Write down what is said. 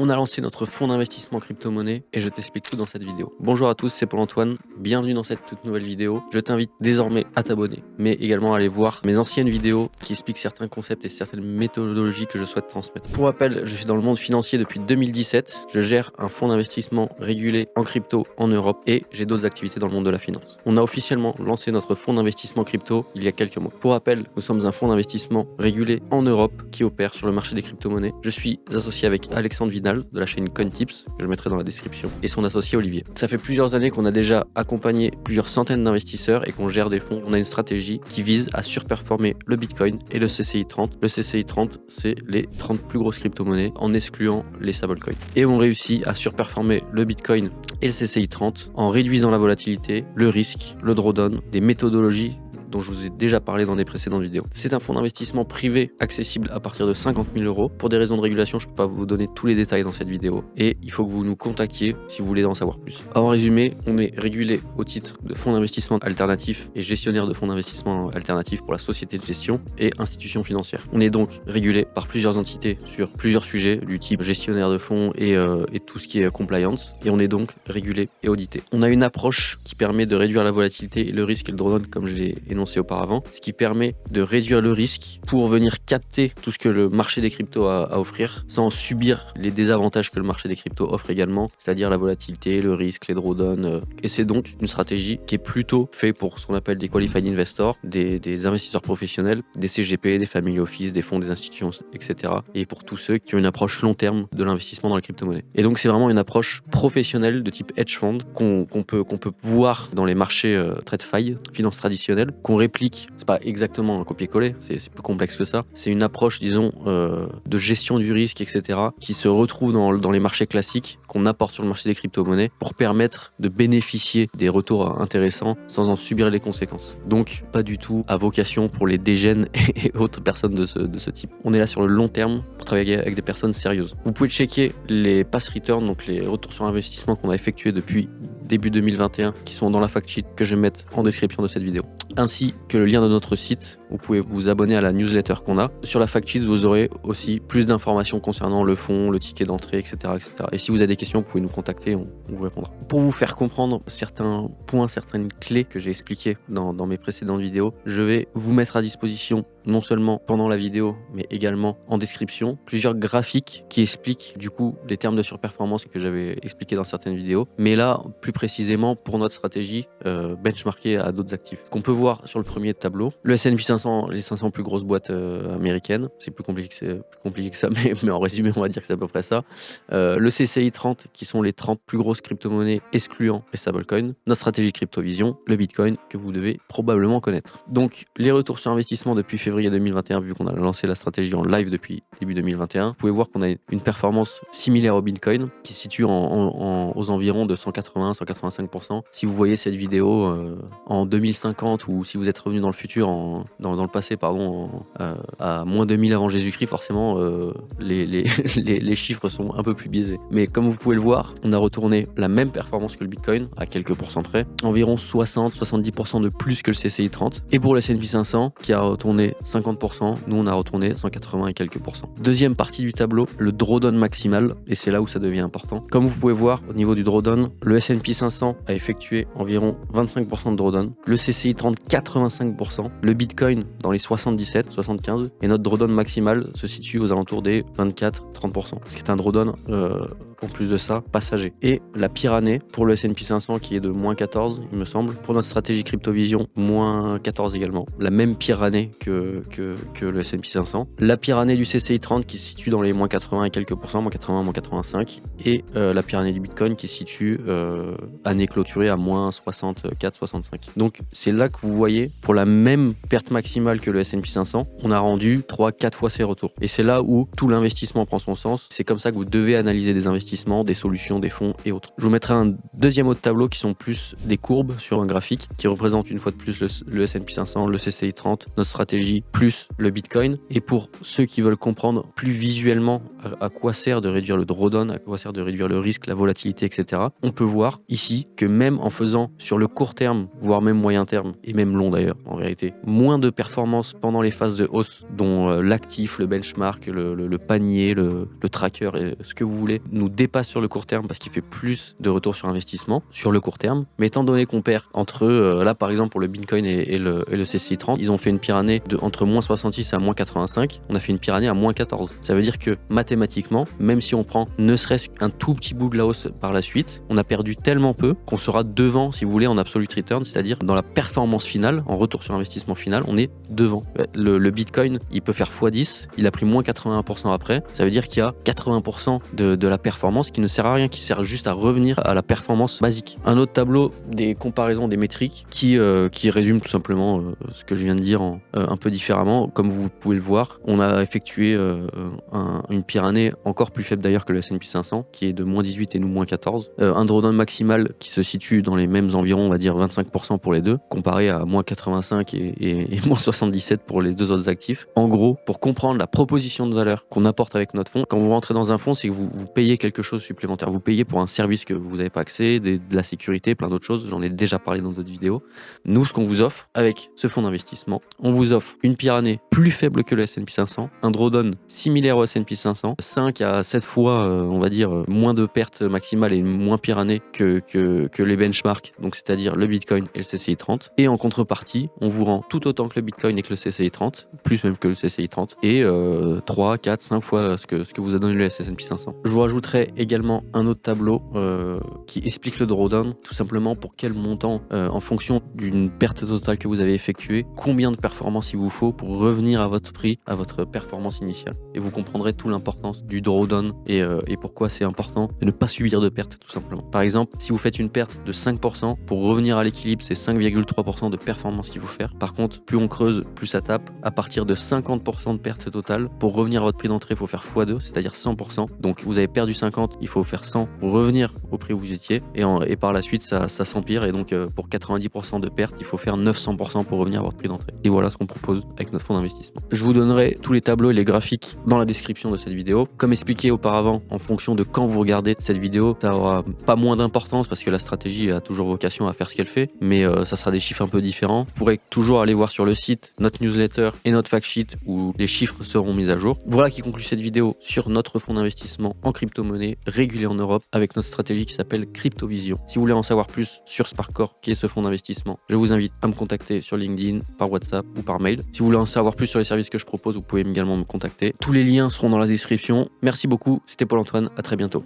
On a lancé notre fonds d'investissement crypto-monnaie et je t'explique tout dans cette vidéo. Bonjour à tous, c'est Paul-Antoine, bienvenue dans cette toute nouvelle vidéo. Je t'invite désormais à t'abonner, mais également à aller voir mes anciennes vidéos qui expliquent certains concepts et certaines méthodologies que je souhaite transmettre. Pour rappel, je suis dans le monde financier depuis 2017, je gère un fonds d'investissement régulé en crypto en Europe et j'ai d'autres activités dans le monde de la finance. On a officiellement lancé notre fonds d'investissement crypto il y a quelques mois. Pour rappel, nous sommes un fonds d'investissement régulé en Europe qui opère sur le marché des crypto-monnaies. Je suis associé avec Alexandre Vidal de la chaîne CoinTips, que je mettrai dans la description, et son associé Olivier. Ça fait plusieurs années qu'on a déjà accompagné plusieurs centaines d'investisseurs et qu'on gère des fonds. On a une stratégie qui vise à surperformer le Bitcoin et le CCI 30. Le CCI 30, c'est les 30 plus grosses crypto-monnaies en excluant les stablecoins. Et on réussit à surperformer le Bitcoin et le CCI 30 en réduisant la volatilité, le risque, le drawdown, des méthodologies dont je vous ai déjà parlé dans des précédentes vidéos. C'est un fonds d'investissement privé accessible à partir de 50 000 €. Pour des raisons de régulation, je ne peux pas vous donner tous les détails dans cette vidéo et il faut que vous nous contactiez si vous voulez en savoir plus. En résumé, on est régulé au titre de fonds d'investissement alternatifs et gestionnaire de fonds d'investissement alternatifs pour la société de gestion et institutions financières. On est donc régulé par plusieurs entités sur plusieurs sujets du type gestionnaire de fonds et tout ce qui est compliance, et on est donc régulé et audité. On a une approche qui permet de réduire la volatilité et le risque et le drawdown comme je l'ai énoncé auparavant, ce qui permet de réduire le risque pour venir capter tout ce que le marché des cryptos a à offrir sans subir les désavantages que le marché des cryptos offre également, c'est-à-dire la volatilité, le risque, les drawdowns. Et c'est donc une stratégie qui est plutôt faite pour ce qu'on appelle des qualified investors, des investisseurs professionnels, des CGP, des family office, des fonds, des institutions, etc. Et pour tous ceux qui ont une approche long terme de l'investissement dans les crypto-monnaies. Et donc c'est vraiment une approche professionnelle de type hedge fund qu'on peut voir dans les marchés TradFi, finance traditionnelle, qu'on réplique. C'est pas exactement un copier-coller, c'est plus complexe que ça. C'est une approche, disons, de gestion du risque, etc., qui se retrouve dans les marchés classiques, qu'on apporte sur le marché des crypto-monnaies pour permettre de bénéficier des retours intéressants sans en subir les conséquences. Donc, pas du tout à vocation pour les dégènes et autres personnes de ce type. On est là sur le long terme pour travailler avec des personnes sérieuses. Vous pouvez checker les pass returns, donc les retours sur investissement qu'on a effectués depuis début 2021, qui sont dans la fact sheet que je vais mettre en description de cette vidéo, ainsi que le lien de notre site. Vous pouvez vous abonner à la newsletter qu'on a. Sur la fact sheet, vous aurez aussi plus d'informations concernant le fonds, le ticket d'entrée, etc., etc. Et si vous avez des questions, vous pouvez nous contacter, on vous répondra. Pour vous faire comprendre certains points, certaines clés que j'ai expliquées dans mes précédentes vidéos, je vais vous mettre à disposition, non seulement pendant la vidéo, mais également en description, plusieurs graphiques qui expliquent du coup les termes de surperformance que j'avais expliqués dans certaines vidéos. Mais là, plus précisément pour notre stratégie benchmarkée à d'autres actifs. Ce qu'on peut voir sur le premier tableau, le S&P 500, les 500 plus grosses boîtes américaines, c'est plus compliqué que ça, mais en résumé, on va dire que c'est à peu près ça. Le CCI 30, qui sont les 30 plus grosses crypto-monnaies excluant les stablecoins, notre stratégie CryptoVision, le Bitcoin, que vous devez probablement connaître. Donc, les retours sur investissement depuis février 2021, vu qu'on a lancé la stratégie en live depuis début 2021, vous pouvez voir qu'on a une performance similaire au Bitcoin, qui se situe aux environs de 180-185%. Si vous voyez cette vidéo en 2050, ou si vous êtes revenu dans le futur, dans le passé, pardon, à moins 2000 avant Jésus-Christ, forcément, les chiffres sont un peu plus biaisés. Mais comme vous pouvez le voir, on a retourné la même performance que le Bitcoin, à quelques pourcents près, environ 60-70% de plus que le CCI 30. Et pour le S&P 500, qui a retourné 50%, nous on a retourné 180 et quelques pourcents. Deuxième partie du tableau, le drawdown maximal, et c'est là où ça devient important. Comme vous pouvez voir, au niveau du drawdown, le S&P 500 a effectué environ 25% de drawdown, le CCI 30 85%, le Bitcoin dans les 77-75%, et notre drawdown maximal se situe aux alentours des 24-30%, ce qui est un drawdown en plus de ça, passager. Et la pire année pour le S&P 500 qui est de moins 14, il me semble. Pour notre stratégie CryptoVision, moins 14 également. La même pire année que le S&P 500. La pire année du CCI 30 qui se situe dans les moins 80 et quelques pourcents, moins 80, moins 85. Et la pire année du Bitcoin qui se situe année clôturée à moins 64-65. Donc c'est là que vous voyez, pour la même perte maximale que le S&P 500, on a rendu 3-4 fois ses retours. Et c'est là où tout l'investissement prend son sens. C'est comme ça que vous devez analyser des investissements d'investissement, des solutions, des fonds et autres. Je vous mettrai un deuxième autre tableau qui sont plus des courbes sur un graphique qui représente une fois de plus le S&P 500, le CCI 30, notre stratégie plus le Bitcoin. Et pour ceux qui veulent comprendre plus visuellement à quoi sert de réduire le drawdown, à quoi sert de réduire le risque, la volatilité, etc., on peut voir ici que même en faisant sur le court terme, voire même moyen terme, et même long d'ailleurs en réalité, moins de performance pendant les phases de hausse dont l'actif, le benchmark, le panier, le tracker, et ce que vous voulez, nous dépasse sur le court terme parce qu'il fait plus de retour sur investissement sur le court terme. Mais étant donné qu'on perd entre, là par exemple pour le Bitcoin et le CCI 30, ils ont fait une pire année entre moins 66 à moins 85, on a fait une pire année à moins 14. Ça veut dire que mathématiquement, même si on prend ne serait-ce qu'un tout petit bout de la hausse par la suite, on a perdu tellement peu qu'on sera devant, si vous voulez, en absolute return, c'est-à-dire dans la performance finale, en retour sur investissement final, on est devant. Le Bitcoin, il peut faire x10, il a pris moins 81% après, ça veut dire qu'il y a 80% de la performance qui ne sert à rien, qui sert juste à revenir à la performance basique. Un autre tableau des comparaisons des métriques qui résume tout simplement ce que je viens de dire un peu différemment. Comme vous pouvez le voir, on a effectué une pire année encore plus faible d'ailleurs que le S&P 500 qui est de moins 18 et nous moins 14. Un drawdown maximal qui se situe dans les mêmes environs, on va dire 25% pour les deux, comparé à moins 85 et moins 77 pour les deux autres actifs. En gros, pour comprendre la proposition de valeur qu'on apporte avec notre fonds, quand vous rentrez dans un fonds, c'est que vous payez quelque chose supplémentaire. Vous payez pour un service que vous n'avez pas accès, de la sécurité, plein d'autres choses. J'en ai déjà parlé dans d'autres vidéos. Nous, ce qu'on vous offre avec ce fonds d'investissement, on vous offre une pire année plus faible que le S&P 500, un drawdown similaire au S&P 500, 5 à 7 fois, on va dire, moins de pertes maximales et une moins pire année que les benchmarks, donc c'est-à-dire le Bitcoin et le CCI 30. Et en contrepartie, on vous rend tout autant que le Bitcoin et que le CCI 30, plus même que le CCI 30, et 3, 4, 5 fois ce que vous a donné le S&P 500. Je vous rajouterai également un autre tableau qui explique le drawdown, tout simplement pour quel montant, en fonction d'une perte totale que vous avez effectuée, combien de performance il vous faut pour revenir à votre prix, à votre performance initiale. Et vous comprendrez toute l'importance du drawdown et pourquoi c'est important de ne pas subir de perte tout simplement. Par exemple, si vous faites une perte de 5%, pour revenir à l'équilibre, c'est 5,3% de performance qu'il faut faire. Par contre, plus on creuse, plus ça tape. À partir de 50% de perte totale, pour revenir à votre prix d'entrée, il faut faire x2, c'est-à-dire 100%. Donc vous avez perdu 50, il faut faire 100 pour revenir au prix où vous étiez. Et par la suite, ça s'empire. Et donc pour 90% de perte, il faut faire 900% pour revenir à votre prix d'entrée. Et voilà ce qu'on propose avec notre fonds d'investissement. Je vous donnerai tous les tableaux et les graphiques dans la description de cette vidéo. Comme expliqué auparavant, en fonction de quand vous regardez cette vidéo, ça aura pas moins d'importance parce que la stratégie a toujours vocation à faire ce qu'elle fait, mais ça sera des chiffres un peu différents. Vous pourrez toujours aller voir sur le site notre newsletter et notre fact sheet où les chiffres seront mis à jour. Voilà qui conclut cette vidéo sur notre fonds d'investissement en crypto-monnaie régulé en Europe avec notre stratégie qui s'appelle Cryptovision. Si vous voulez en savoir plus sur Sparkcore, qui est ce fonds d'investissement, je vous invite à me contacter sur LinkedIn, par WhatsApp ou par mail. Si vous voulez en savoir plus sur les services que je propose, vous pouvez également me contacter. Tous les liens seront dans la description. Merci beaucoup, c'était Paul-Antoine, à très bientôt.